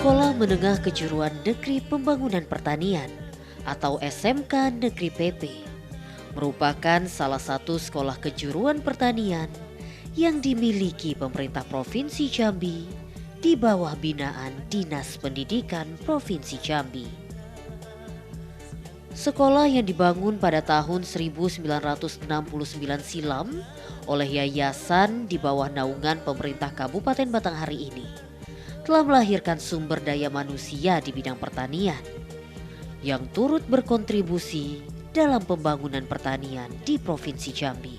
Sekolah Menengah Kejuruan Negeri Pembangunan Pertanian atau SMK Negeri PP merupakan salah satu sekolah kejuruan pertanian yang dimiliki pemerintah Provinsi Jambi di bawah binaan Dinas Pendidikan Provinsi Jambi. Sekolah yang dibangun pada tahun 1969 silam oleh yayasan di bawah naungan pemerintah Kabupaten Batanghari ini telah melahirkan sumber daya manusia di bidang pertanian yang turut berkontribusi dalam pembangunan pertanian di Provinsi Jambi.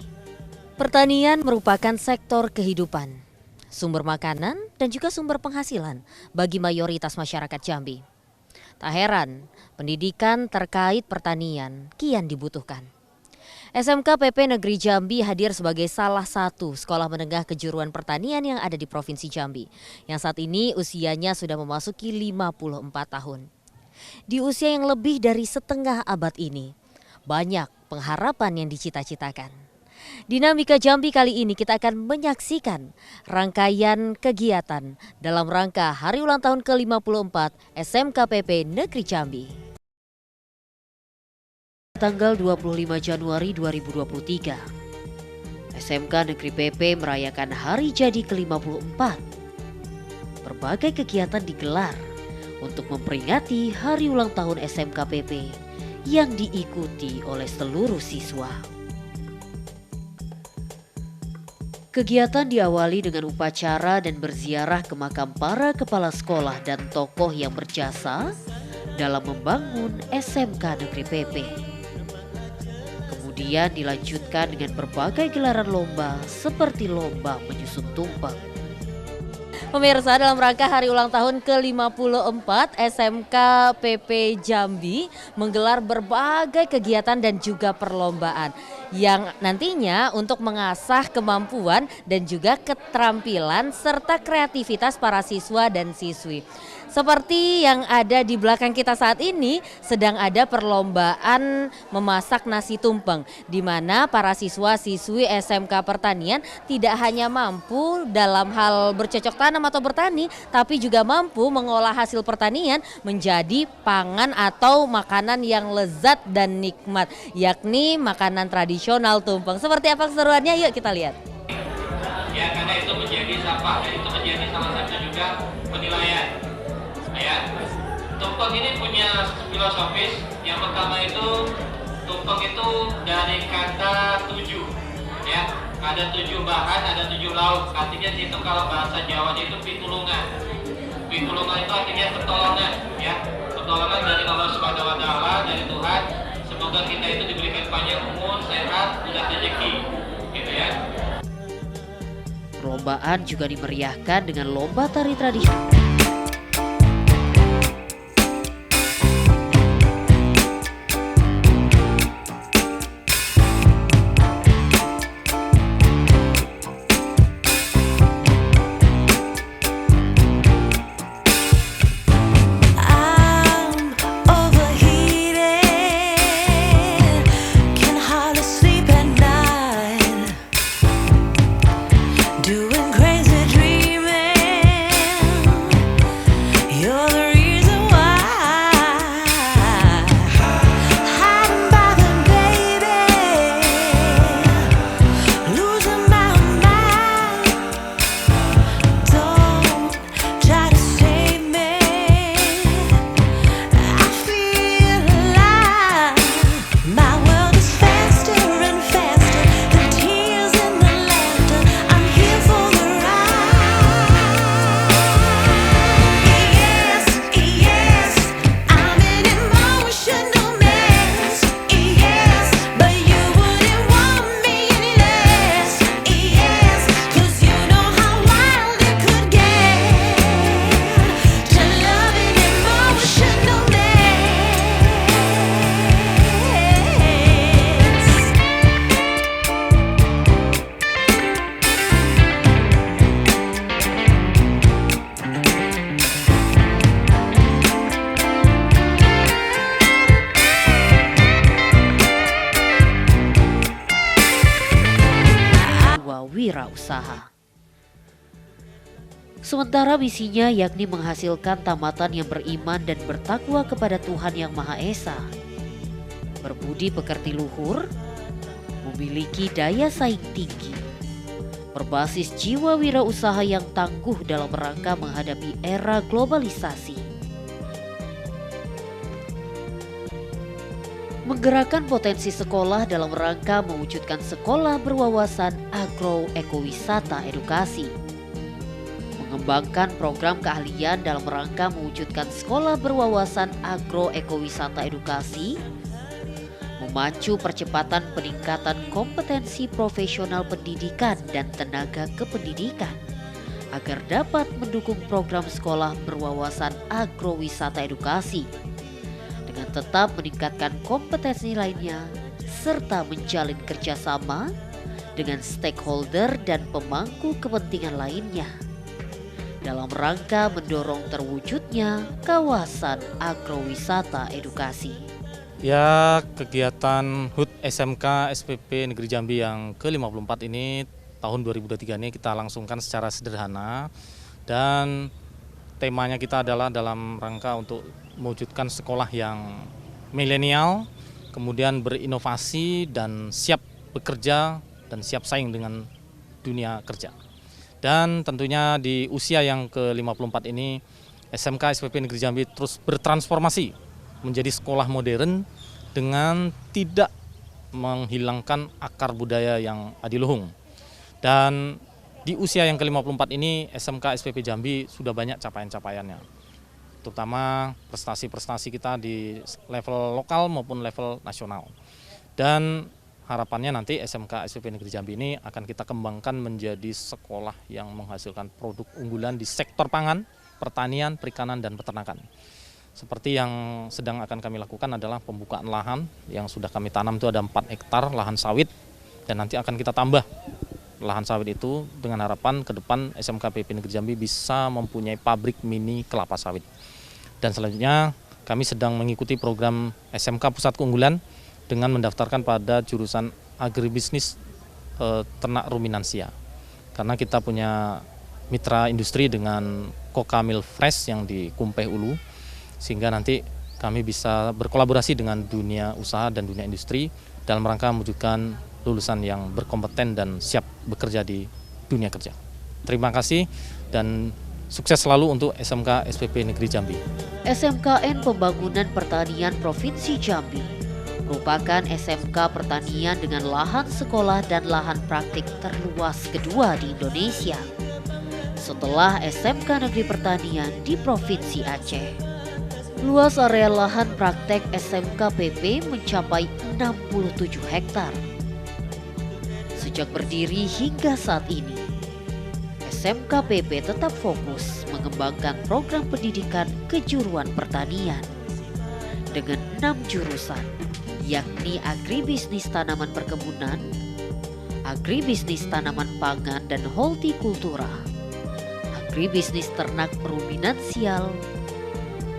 Pertanian merupakan sektor kehidupan, sumber makanan dan juga sumber penghasilan bagi mayoritas masyarakat Jambi. Tak heran, pendidikan terkait pertanian kian dibutuhkan. SMK PP Negeri Jambi hadir sebagai salah satu sekolah menengah kejuruan pertanian yang ada di Provinsi Jambi, yang saat ini usianya sudah memasuki 54 tahun. Di usia yang lebih dari setengah abad ini, banyak pengharapan yang dicita-citakan. Dinamika Jambi kali ini kita akan menyaksikan rangkaian kegiatan dalam rangka Hari Ulang Tahun ke-54 SMK PP Negeri Jambi. Tanggal 25 Januari 2023, SMK Negeri PP merayakan hari jadi ke-54. Berbagai kegiatan digelar untuk memperingati Hari Ulang Tahun SMK PP yang diikuti oleh seluruh siswa. Kegiatan diawali dengan upacara dan berziarah ke makam para kepala sekolah dan tokoh yang berjasa dalam membangun SMK Negeri PP. Kemudian dilanjutkan dengan berbagai gelaran lomba seperti lomba menyusun tumpeng. Pemirsa, dalam rangka Hari Ulang Tahun ke-54 SMK PP Jambi menggelar berbagai kegiatan dan juga perlombaan yang nantinya untuk mengasah kemampuan dan juga keterampilan serta kreativitas para siswa dan siswi. Seperti yang ada di belakang kita saat ini, sedang ada perlombaan memasak nasi tumpeng, di mana para siswa-siswi SMK Pertanian tidak hanya mampu dalam hal bercocok tanam atau bertani, tapi juga mampu mengolah hasil pertanian menjadi pangan atau makanan yang lezat dan nikmat, yakni makanan tradisional tumpeng. Seperti apa keseruannya? Yuk kita lihat. Ya, karena itu menjadi sampah, dan itu menjadi salah satu juga penilaian. Ya, tumpeng ini punya filosofis. Yang pertama itu tumpeng itu dari kata tujuh, ya, ada 7 bahan, ada 7 lauk. Artinya itu kalau bahasa Jawanya itu pitulungan. Pitulungan itu artinya pertolongan, ya, pertolongan dari Allah Subhanahu Wa Taala, dari Tuhan. Semoga kita itu diberikan panjang umur, sehat, mudah rezeki, gitu ya. Perlombaan juga dimeriahkan dengan lomba tari tradisional. wirausaha. Sementara misinya yakni menghasilkan tamatan yang beriman dan bertakwa kepada Tuhan Yang Maha Esa, berbudi pekerti luhur, memiliki daya saing tinggi, berbasis jiwa wirausaha yang tangguh dalam rangka menghadapi era globalisasi. Menggerakkan potensi sekolah dalam rangka mewujudkan sekolah berwawasan agro-ekowisata edukasi. Mengembangkan program keahlian dalam rangka mewujudkan sekolah berwawasan agro-ekowisata edukasi. Memacu percepatan peningkatan kompetensi profesional pendidikan dan tenaga kependidikan agar dapat mendukung program sekolah berwawasan agrowisata edukasi dengan tetap meningkatkan kompetensi lainnya serta menjalin kerjasama dengan stakeholder dan pemangku kepentingan lainnya dalam rangka mendorong terwujudnya kawasan agrowisata edukasi. Ya, kegiatan HUT SMK SPP Negeri Jambi yang ke-54 ini tahun 2023 ini kita langsungkan secara sederhana dan temanya kita adalah dalam rangka untuk mewujudkan sekolah yang milenial, kemudian berinovasi dan siap bekerja dan siap saing dengan dunia kerja. Dan tentunya di usia yang ke-54 ini SMK SPP Negeri Jambi terus bertransformasi menjadi sekolah modern dengan tidak menghilangkan akar budaya yang adiluhung. Dan di usia yang ke-54 ini SMK SPP Jambi sudah banyak capaian-capaiannya. Terutama prestasi-prestasi kita di level lokal maupun level nasional. Dan harapannya nanti SMK SPP Negeri Jambi ini akan kita kembangkan menjadi sekolah yang menghasilkan produk unggulan di sektor pangan, pertanian, perikanan, dan peternakan. Seperti yang sedang akan kami lakukan adalah pembukaan lahan yang sudah kami tanam itu ada 4 hektar lahan sawit dan nanti akan kita tambah lahan sawit itu dengan harapan ke depan SMK PP Negeri Jambi bisa mempunyai pabrik mini kelapa sawit. Dan selanjutnya kami sedang mengikuti program SMK Pusat Keunggulan dengan mendaftarkan pada jurusan agribisnis ternak ruminansia. Karena kita punya mitra industri dengan Koka Milk Fresh yang di Kumpeh Ulu, sehingga nanti kami bisa berkolaborasi dengan dunia usaha dan dunia industri dalam rangka mewujudkan lulusan yang berkompeten dan siap bekerja di dunia kerja. Terima kasih dan sukses selalu untuk SMK SPP Negeri Jambi. SMKN Pembangunan Pertanian Provinsi Jambi merupakan SMK pertanian dengan lahan sekolah dan lahan praktik terluas kedua di Indonesia setelah SMK Negeri Pertanian di Provinsi Aceh. Luas area lahan praktek SMK PP mencapai 67 hektar. Sejak berdiri hingga saat ini, SMK PP tetap fokus mengembangkan program pendidikan kejuruan pertanian dengan 6 jurusan, yakni agribisnis tanaman perkebunan, agribisnis tanaman pangan dan hortikultura, agribisnis ternak ruminansial,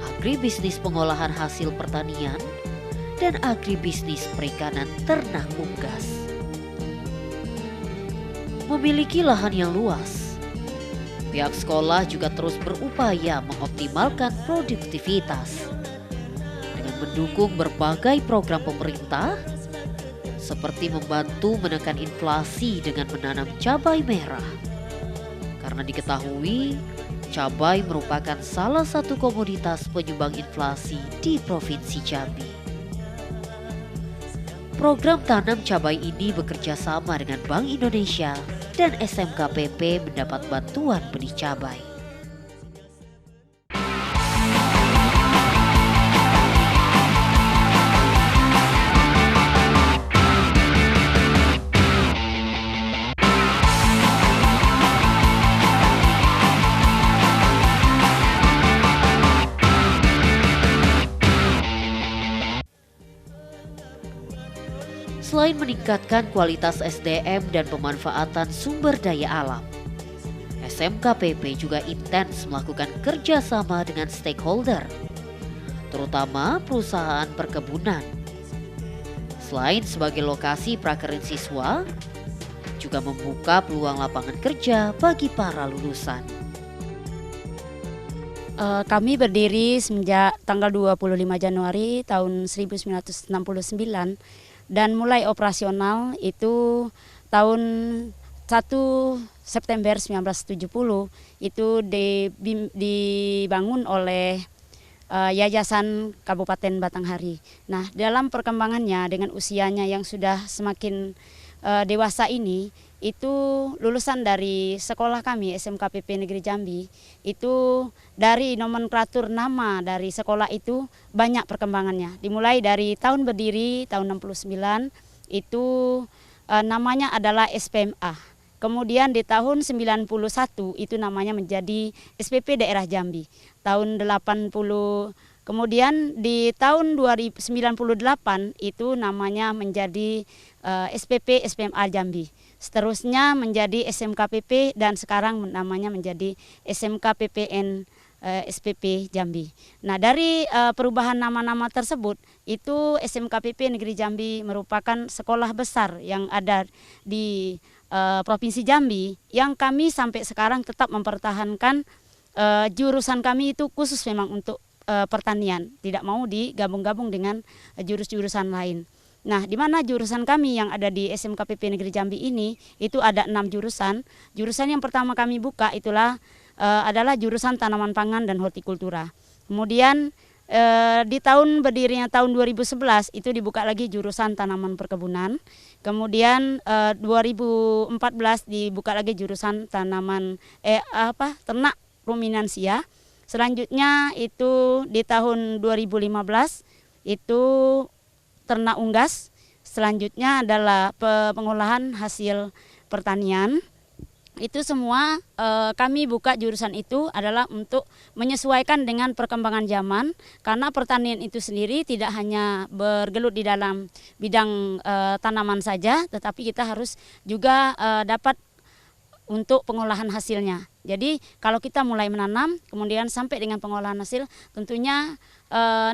agribisnis pengolahan hasil pertanian, dan agribisnis perikanan ternak unggas. Memiliki lahan yang luas, pihak sekolah juga terus berupaya mengoptimalkan produktivitas dengan mendukung berbagai program pemerintah seperti membantu menekan inflasi dengan menanam cabai merah. Karena diketahui cabai merupakan salah satu komoditas penyumbang inflasi di Provinsi Jambi. Program tanam cabai ini bekerja sama dengan Bank Indonesia dan SMK PP mendapat bantuan benih cabai. Selain meningkatkan kualitas SDM dan pemanfaatan sumber daya alam, SMK PP juga intens melakukan kerjasama dengan stakeholder, terutama perusahaan perkebunan. Selain sebagai lokasi prakerin siswa, juga membuka peluang lapangan kerja bagi para lulusan. Kami berdiri semenjak tanggal 25 Januari tahun 1969 dan mulai operasional itu tahun 1 September 1970 itu dibangun oleh Yayasan Kabupaten Batanghari. Nah, dalam perkembangannya dengan usianya yang sudah semakin dewasa ini, itu lulusan dari sekolah kami SMKPP Negeri Jambi itu dari nomenklatur nama dari sekolah itu banyak perkembangannya. Dimulai dari tahun berdiri tahun 69 itu namanya adalah SPMA. Kemudian di tahun 91 itu namanya menjadi SPP Daerah Jambi. Tahun 80 kemudian di tahun 1998 itu namanya menjadi SPP SPMA Jambi. Seterusnya menjadi SMKPP dan sekarang namanya menjadi SMKPPN SPP Jambi. Nah, dari perubahan nama-nama tersebut itu SMKPP Negeri Jambi merupakan sekolah besar yang ada di Provinsi Jambi yang kami sampai sekarang tetap mempertahankan jurusan kami itu khusus memang untuk pertanian, tidak mau digabung-gabung dengan jurus-jurusan lain. Nah, di mana jurusan kami yang ada di SMKPP Negeri Jambi ini itu ada 6 jurusan. Jurusan yang pertama kami buka itulah adalah jurusan tanaman pangan dan hortikultura. Kemudian di tahun berdirinya tahun 2011 itu dibuka lagi jurusan tanaman perkebunan. Kemudian 2014 dibuka lagi jurusan tanaman ternak ruminansia. Selanjutnya itu di tahun 2015 itu ternak unggas. Selanjutnya adalah pengolahan hasil pertanian. Itu semua kami buka jurusan itu adalah untuk menyesuaikan dengan perkembangan zaman, karena pertanian itu sendiri tidak hanya bergelut di dalam bidang tanaman saja, tetapi kita harus juga dapat untuk pengolahan hasilnya. Jadi kalau kita mulai menanam kemudian sampai dengan pengolahan hasil, tentunya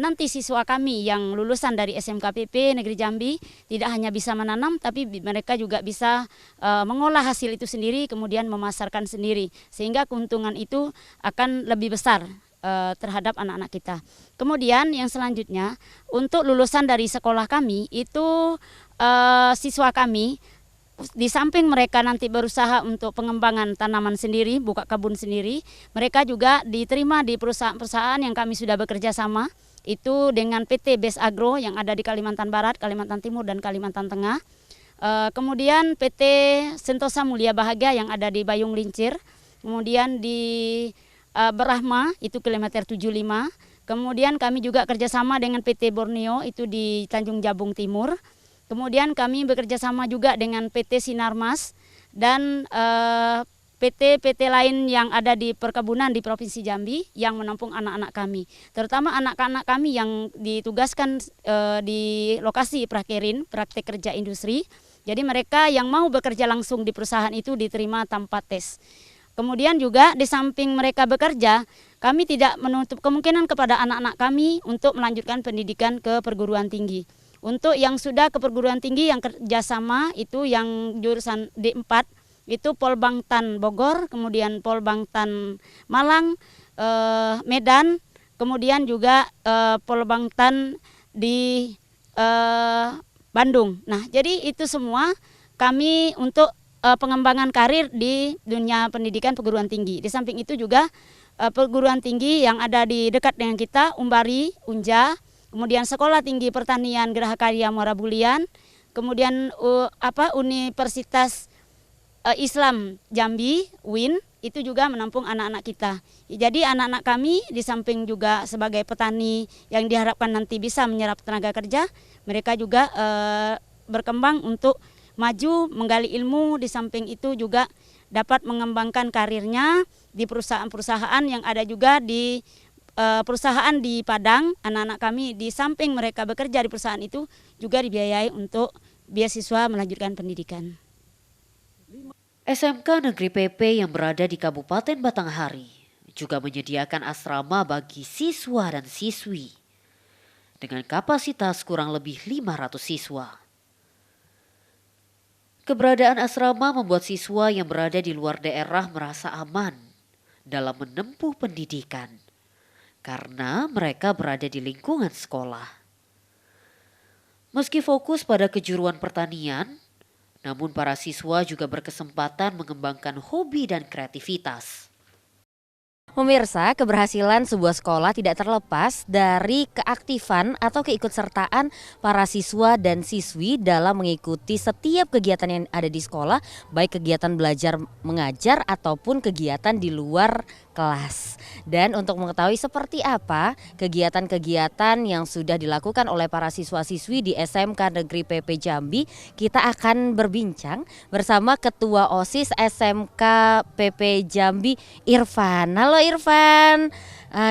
nanti siswa kami yang lulusan dari SMKPP Negeri Jambi tidak hanya bisa menanam, tapi mereka juga bisa mengolah hasil itu sendiri kemudian memasarkan sendiri, sehingga keuntungan itu akan lebih besar terhadap anak-anak kita. Kemudian yang selanjutnya untuk lulusan dari sekolah kami itu siswa kami di samping mereka nanti berusaha untuk pengembangan tanaman sendiri, buka kebun sendiri, mereka juga diterima di perusahaan-perusahaan yang kami sudah bekerja sama, itu dengan PT Best Agro yang ada di Kalimantan Barat, Kalimantan Timur, dan Kalimantan Tengah. Kemudian PT Sentosa Mulia Bahagia yang ada di Bayung Lincir, kemudian di Berahma itu kilometer 75, kemudian kami juga kerjasama dengan PT Borneo itu di Tanjung Jabung Timur. Kemudian kami bekerja sama juga dengan PT Sinarmas dan PT-PT lain yang ada di perkebunan di Provinsi Jambi yang menampung anak-anak kami. Terutama anak-anak kami yang ditugaskan di lokasi prakerin, praktek kerja industri. Jadi mereka yang mau bekerja langsung di perusahaan itu diterima tanpa tes. Kemudian juga di samping mereka bekerja, kami tidak menutup kemungkinan kepada anak-anak kami untuk melanjutkan pendidikan ke perguruan tinggi. Untuk yang sudah ke perguruan tinggi yang kerjasama itu yang jurusan D4 itu Polbangtan Bogor, kemudian Polbangtan Malang, Medan, kemudian juga Polbangtan di Bandung. Nah, jadi itu semua kami untuk pengembangan karir di dunia pendidikan perguruan tinggi. Di samping itu juga perguruan tinggi yang ada di dekat dengan kita, Umbari, Unja, kemudian Sekolah Tinggi Pertanian Geraha Karya Muara Bulian, kemudian Universitas Islam Jambi, UIN, itu juga menampung anak-anak kita. Jadi anak-anak kami di samping juga sebagai petani yang diharapkan nanti bisa menyerap tenaga kerja, mereka juga berkembang untuk maju menggali ilmu, di samping itu juga dapat mengembangkan karirnya di perusahaan-perusahaan yang ada juga di perusahaan di Padang. Anak-anak kami di samping mereka bekerja di perusahaan itu juga dibiayai untuk beasiswa melanjutkan pendidikan. SMK Negeri PP yang berada di Kabupaten Batanghari juga menyediakan asrama bagi siswa dan siswi dengan kapasitas kurang lebih 500 siswa. Keberadaan asrama membuat siswa yang berada di luar daerah merasa aman dalam menempuh pendidikan karena mereka berada di lingkungan sekolah. Meski fokus pada kejuruan pertanian, namun para siswa juga berkesempatan mengembangkan hobi dan kreativitas. Pemirsa, keberhasilan sebuah sekolah tidak terlepas dari keaktifan atau keikutsertaan para siswa dan siswi dalam mengikuti setiap kegiatan yang ada di sekolah, baik kegiatan belajar mengajar ataupun kegiatan di luar kelas. Dan untuk mengetahui seperti apa kegiatan-kegiatan yang sudah dilakukan oleh para siswa-siswi di SMK Negeri PP Jambi, kita akan berbincang bersama Ketua OSIS SMK PP Jambi, Irfan. Halo Irfan,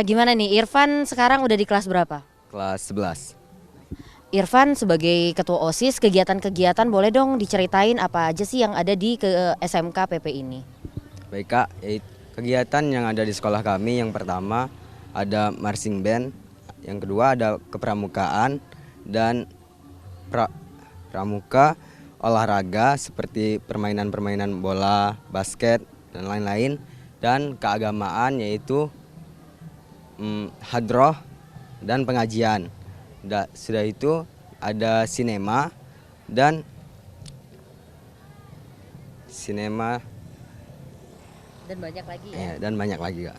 gimana nih Irfan sekarang udah di kelas berapa? Kelas 11. Irfan sebagai Ketua OSIS, kegiatan-kegiatan boleh dong diceritain apa aja sih yang ada di SMK PP ini? Baik Kak, kegiatan yang ada di sekolah kami yang pertama ada marching band, yang kedua ada kepramukaan dan pramuka olahraga seperti permainan-permainan bola, basket dan lain-lain, dan keagamaan yaitu hadroh dan pengajian. Sudah itu ada sinema dan banyak lagi ya? Ya, dan banyak lagi Kak.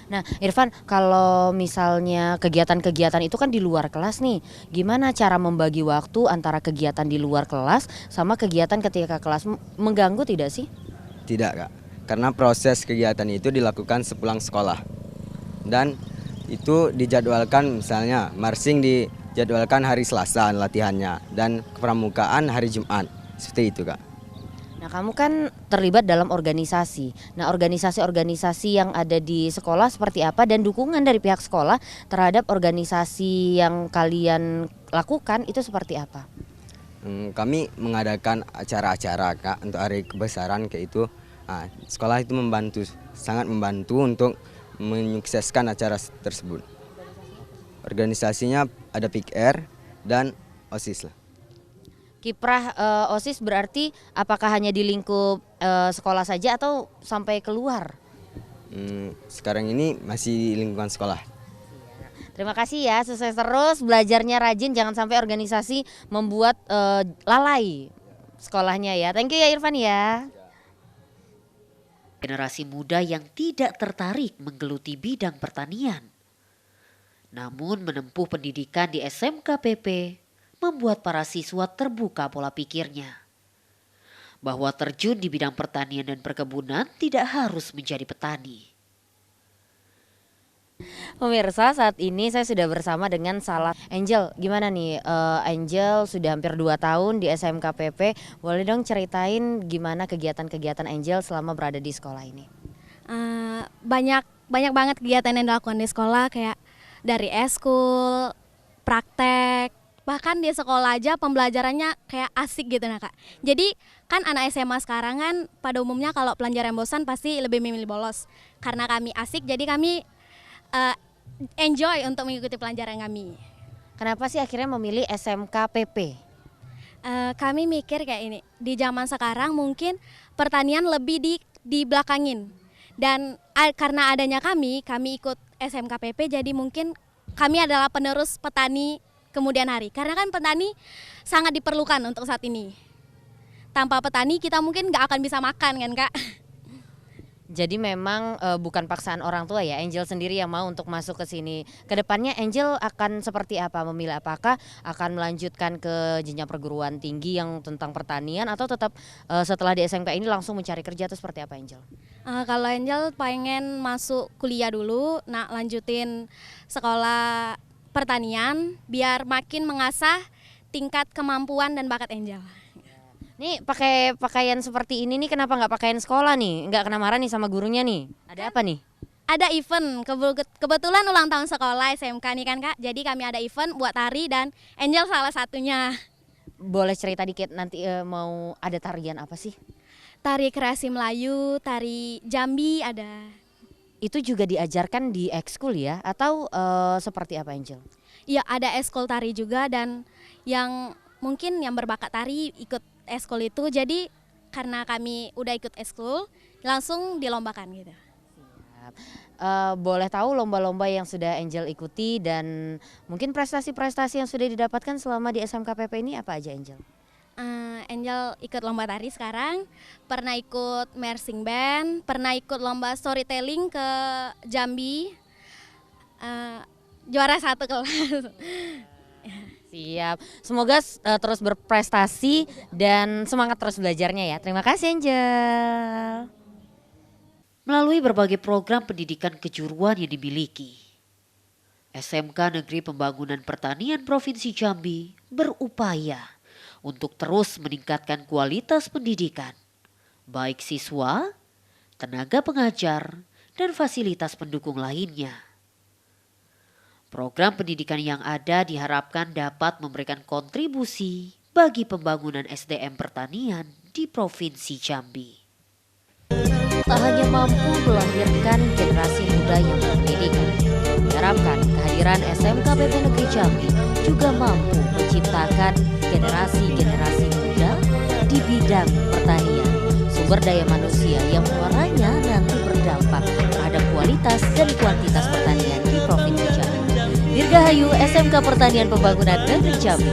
Nah Irfan, kalau misalnya kegiatan-kegiatan itu kan di luar kelas nih, gimana cara membagi waktu antara kegiatan di luar kelas sama kegiatan ketika kelas, mengganggu tidak sih? Tidak Kak, karena proses kegiatan itu dilakukan sepulang sekolah. Dan itu dijadwalkan, misalnya marching dijadwalkan hari Selasa latihannya dan kepramukaan hari Jumat, seperti itu Kak. Nah kamu kan terlibat dalam organisasi. Nah organisasi-organisasi yang ada di sekolah seperti apa dan dukungan dari pihak sekolah terhadap organisasi yang kalian lakukan itu seperti apa? Kami mengadakan acara-acara Kak untuk hari kebesaran kayak itu. Nah, sekolah itu sangat membantu untuk menyukseskan acara tersebut. Organisasinya ada PIKR dan OSIS lah. Kiprah OSIS berarti apakah hanya di lingkup sekolah saja atau sampai keluar? Sekarang ini masih di lingkungan sekolah. Terima kasih ya, sukses terus, belajarnya rajin, jangan sampai organisasi membuat lalai sekolahnya ya. Thank you ya Irfan ya. Generasi muda yang tidak tertarik menggeluti bidang pertanian, namun menempuh pendidikan di SMK PP membuat para siswa terbuka pola pikirnya. Bahwa terjun di bidang pertanian dan perkebunan tidak harus menjadi petani. Pemirsa, saat ini saya sudah bersama dengan Angel. Gimana nih Angel sudah hampir 2 tahun di SMK PP. Boleh dong ceritain gimana kegiatan-kegiatan Angel selama berada di sekolah ini? Banyak banget kegiatan yang dilakukan di sekolah, kayak dari eskul, praktek, bahkan di sekolah aja pembelajarannya kayak asik gitu nah Kak. Jadi kan anak SMA sekarang kan pada umumnya kalau pelajaran bosan pasti lebih memilih bolos. Karena kami asik jadi kami enjoy untuk mengikuti pelajaran kami. Kenapa sih akhirnya memilih SMK PP? Kami mikir kayak ini, di zaman sekarang mungkin pertanian lebih dibelakangin. Dan karena adanya kami ikut SMK PP, jadi mungkin kami adalah penerus petani kemudian hari. Karena kan petani sangat diperlukan untuk saat ini. Tanpa petani kita mungkin nggak akan bisa makan kan Kak. Jadi memang bukan paksaan orang tua ya, Angel sendiri yang mau untuk masuk ke sini. Kedepannya Angel akan seperti apa memilih? Apakah akan melanjutkan ke jenjang perguruan tinggi yang tentang pertanian atau tetap setelah di SMK ini langsung mencari kerja atau seperti apa Angel? Kalau Angel pengen masuk kuliah dulu, lanjutin sekolah pertanian biar makin mengasah tingkat kemampuan dan bakat Angel. Nih pakai pakaian seperti ini nih, kenapa nggak pakaian sekolah nih? Nggak kena marah nih sama gurunya nih? Ada apa nih? Ada event, kebetulan ulang tahun sekolah SMK nih kan Kak. Jadi kami ada event buat tari dan Angel salah satunya. Boleh cerita dikit nanti mau ada tarian apa sih? Tari kreasi Melayu, tari Jambi ada. Itu juga diajarkan di ekskul ya? Atau seperti apa Angel? Iya ada ekskul tari juga, dan yang mungkin yang berbakat tari ikut ekskul itu, jadi karena kami udah ikut ekskul langsung dilombakan gitu. Boleh tahu lomba-lomba yang sudah Angel ikuti dan mungkin prestasi-prestasi yang sudah didapatkan selama di SMKPP ini apa aja, Angel? Angel ikut lomba tari sekarang, pernah ikut marching band, pernah ikut lomba storytelling ke Jambi, juara 1 kelas. Siap, semoga terus berprestasi dan semangat terus belajarnya ya. Terima kasih Angel. Melalui berbagai program pendidikan kejuruan yang dimiliki, SMK Negeri Pembangunan Pertanian Provinsi Jambi berupaya untuk terus meningkatkan kualitas pendidikan, baik siswa, tenaga pengajar, dan fasilitas pendukung lainnya. Program pendidikan yang ada diharapkan dapat memberikan kontribusi bagi pembangunan SDM pertanian di Provinsi Jambi. Tak hanya mampu melahirkan generasi muda yang berpendidikan, diharapkan kehadiran SMKPP Negeri Jambi juga mampu menciptakan generasi-generasi muda di bidang pertanian, sumber daya manusia yang muaranya nanti berdampak terhadap kualitas dan kuantitas pertanian di Provinsi Jambi. Dirgahayu SMK Pertanian Pembangunan Negeri Jambi.